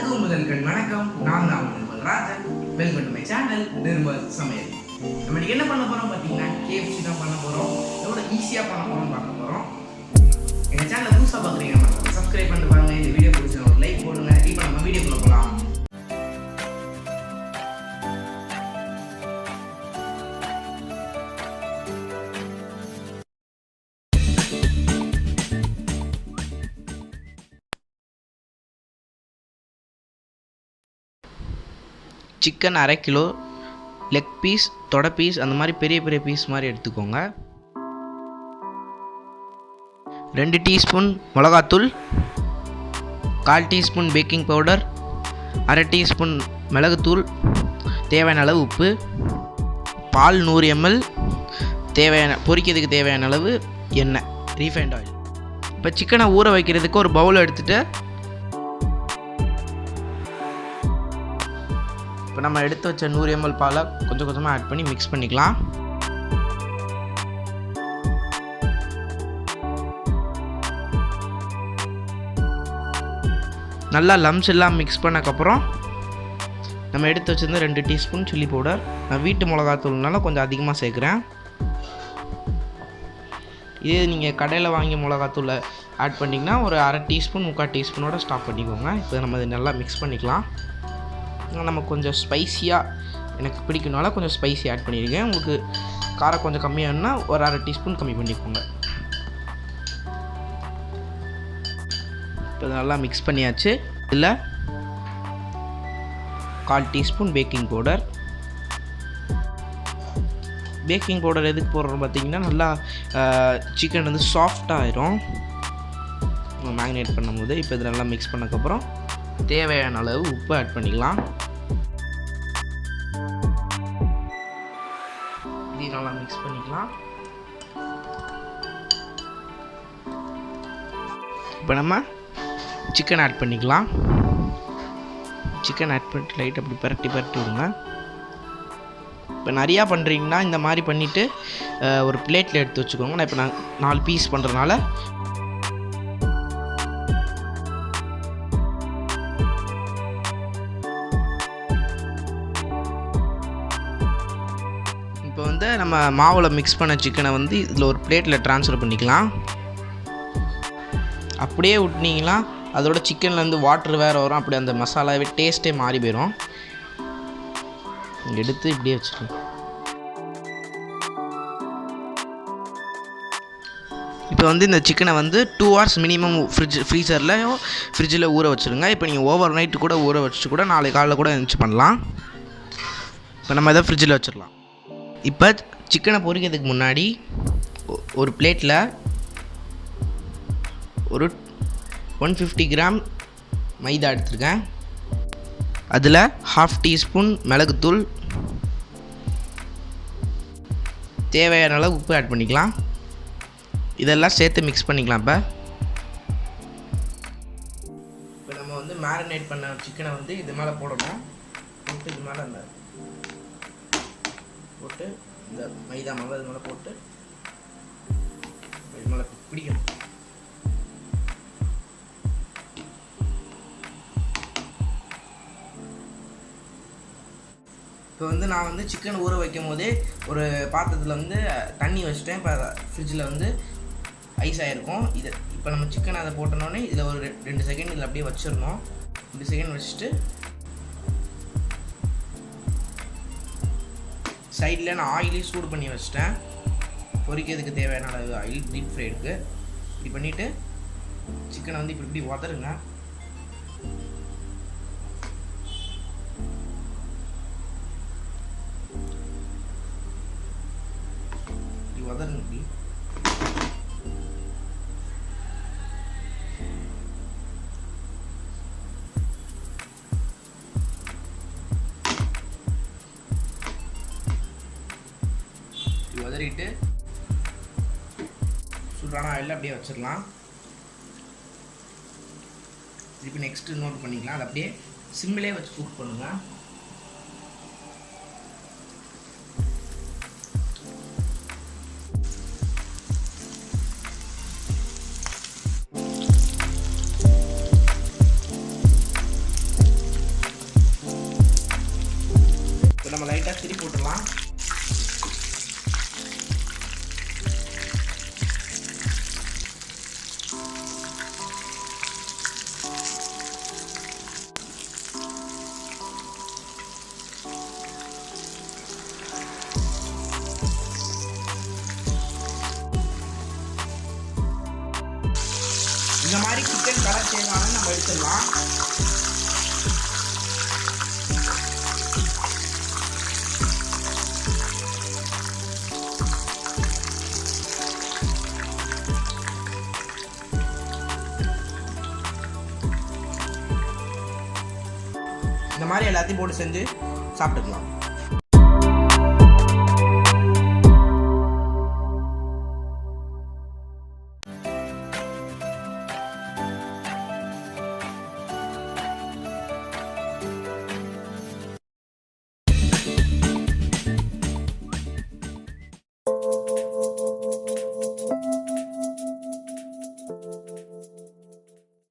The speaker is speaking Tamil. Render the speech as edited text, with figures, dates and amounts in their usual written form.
அனைவருக்கும் முதல்கள் வணக்கம். நான் Nirmal Rajan. Welcome to my channel Nirmal சமையல். நம்ம என்ன பண்ண போறோம் பார்த்தீங்கன்னா KFC தான் பண்ண போறோம். எவ்வளோ ஈஸியாக பண்ண போறோம்னு பார்க்க போறோம். எங்கள் சேனலை புதுசாக பார்க்குறீங்கன்னா சப்ஸ்கிரைப் பண்ணிட்டு பாருங்க. இந்த வீடியோ பிடிச்ச ஒரு லைக் போடுங்க. இப்போ நம்ம வீடியோக்குள்ள போகலாம். சிக்கன் 1/2 கிலோ, லெக் பீஸ், தொடை பீஸ், அந்த மாதிரி பெரிய பெரிய பீஸ் மாதிரி எடுத்துக்கோங்க. 2 டீஸ்பூன் மிளகாத்தூள், 1/4 டீஸ்பூன் பேக்கிங் பவுடர், 1/2 டீஸ்பூன் மிளகுத்தூள், தேவையான அளவு உப்பு, பால் 100 ml, பொரிக்கிறதுக்கு தேவையான அளவு எண்ணெய், ரீஃபைண்ட் ஆயில். இப்போ சிக்கனை ஊற வைக்கிறதுக்கு ஒரு பவுல் எடுத்துகிட்டு இப்போ நம்ம எடுத்து வச்ச 100 ml பாலை கொஞ்சம் கொஞ்சமாக ஆட் பண்ணி மிக்ஸ் பண்ணிக்கலாம். நல்லா லம்ஸ் எல்லாம் மிக்ஸ் பண்ணக்கப்புறம் நம்ம எடுத்து வச்சிருந்த 2 டீஸ்பூன் சில்லி பவுடர். நான் வீட்டு மிளகாத்தூள்னால கொஞ்சம் அதிகமாக சேர்க்குறேன். இதே நீங்கள் கடையில் வாங்கி மிளகாத்தூளை ஆட் பண்ணிங்கன்னா ஒரு 1/2 டீஸ்பூன் 3/4 டீஸ்பூனோட ஸ்டாப் பண்ணிக்கோங்க. இப்போ நம்ம இதை நல்லா மிக்ஸ் பண்ணிக்கலாம். நம்ம கொஞ்சம் ஸ்பைஸியாக எனக்கு பிடிக்கணுனால கொஞ்சம் ஸ்பைசி ஆட் பண்ணியிருக்கேன். உங்களுக்கு காரம் கொஞ்சம் கம்மியாகனா ஒரு 1/2 டீஸ்பூன் கம்மி பண்ணிக்கோங்க. இப்போ நல்லா மிக்ஸ் பண்ணியாச்சு. இதில் 1/4 teaspoon baking powder. Baking powder எதுக்கு போடுறோம் பார்த்தீங்கன்னா நல்லா சிக்கன் வந்து சாஃப்டாக ஆயிரும் மேரினேட் பண்ணும்போது. இப்போ இதில் நல்லா மிக்ஸ் பண்ணக்கப்புறம் தேவையான அளவு உப்பு ஆட் பண்ணிக்கலாம். இது நல்லா மிக்ஸ் பண்ணிக்கலாம். இப்போ நம்ம சிக்கன் ஆட் பண்ணிக்கலாம். சிக்கன் ஆட் பண்ணிட்டு லைட் அப்படி பரட்டி விடுங்க. இப்போ நிறையா பண்ணுறீங்கன்னா இந்த மாதிரி பண்ணிவிட்டு ஒரு பிளேட்டில் எடுத்து வச்சுக்கோங்க. நான் இப்போ 4 பீஸ் பண்ணுறதுனால இப்போ வந்து நம்ம மாவில் மிக்ஸ் பண்ண சிக்கனை வந்து இதில் ஒரு பிளேட்டில் ட்ரான்ஸ்ஃபர் பண்ணிக்கலாம். அப்படியே விட்டிங்கன்னா அதோட சிக்கன்லேருந்து வாட்டர் வேறு வரும். அப்படி அந்த மசாலாவே டேஸ்ட்டே மாறி போயிடும். எடுத்து இப்படியே வச்சுருங்க. இப்போ வந்து இந்த சிக்கனை வந்து 2 hours மினிமம் ஃப்ரிட்ஜில் ஊற வச்சுருங்க. இப்போ நீங்கள் ஓவர் நைட்டு கூட ஊற வச்சுட்டு கூட நாளைக்கு காலையில் கூட எழுந்துச்சு பண்ணலாம். இப்போ நம்ம இதை ஃப்ரிட்ஜில் வச்சிடலாம். இப்போ சிக்கனை பொரிக்கிறதுக்கு முன்னாடி ஒரு பிளேட்டில் ஒரு 150 கிராம் மைதா எடுத்துருக்கேன். அதில் 1/2 டீஸ்பூன் மிளகுத்தூள், தேவையான அளவு உப்பு ஆட் பண்ணிக்கலாம். இதெல்லாம் சேர்த்து மிக்ஸ் பண்ணிக்கலாம். இப்போ நம்ம வந்து மேரினேட் பண்ண சிக்கனை வந்து இது மேலே போடணும். போட்டு இது மேலே போட்டு இந்த மைதா மாவு இது மேலே போட்டு இது மேலே பிடிக்கணும். இப்போ வந்து நான் வந்து சிக்கன் ஊற வைக்கும் போதே ஒரு பாத்திரத்தில் வந்து தண்ணி வச்சுட்டேன். இப்போ ஃப்ரிட்ஜில் வந்து ஐஸ் ஆகிருக்கும். இதை இப்போ நம்ம சிக்கன் அதை போட்டோன்னே இதில் ஒரு 2 செகண்ட் இதில் அப்படியே வச்சிடணும். 2 செகண்ட் வச்சுட்டு சைடில் நான் ஆயிலையும் சூடு பண்ணி வச்சிட்டேன். பொரிக்கிறதுக்கு தேவையான அளவு ஆயில் டீப் ஃப்ரைடுக்கு. இப்படி பண்ணிவிட்டு சிக்கனை வந்து இப்படி உதருங்க. இப்படி உதருங்க. இப்படி உதறிட்டு சூடான ஆயிலில் அப்படியே வச்சிடலாம். இப்போ நெக்ஸ்ட்டு நோட் பண்ணிக்கலாம். அதை அப்படியே சிம்மிலே வச்சு குக் பண்ணுங்கள். திருப்பி போட்டுடலாம். இந்த மாதிரி சிக்கன் கலர் தேங்காய் நம்ம எடுத்துடலாம். இந்த மாதிரி எல்லாத்தையும் போட்டு செஞ்சு சாப்பிட்டுக்கலாம்.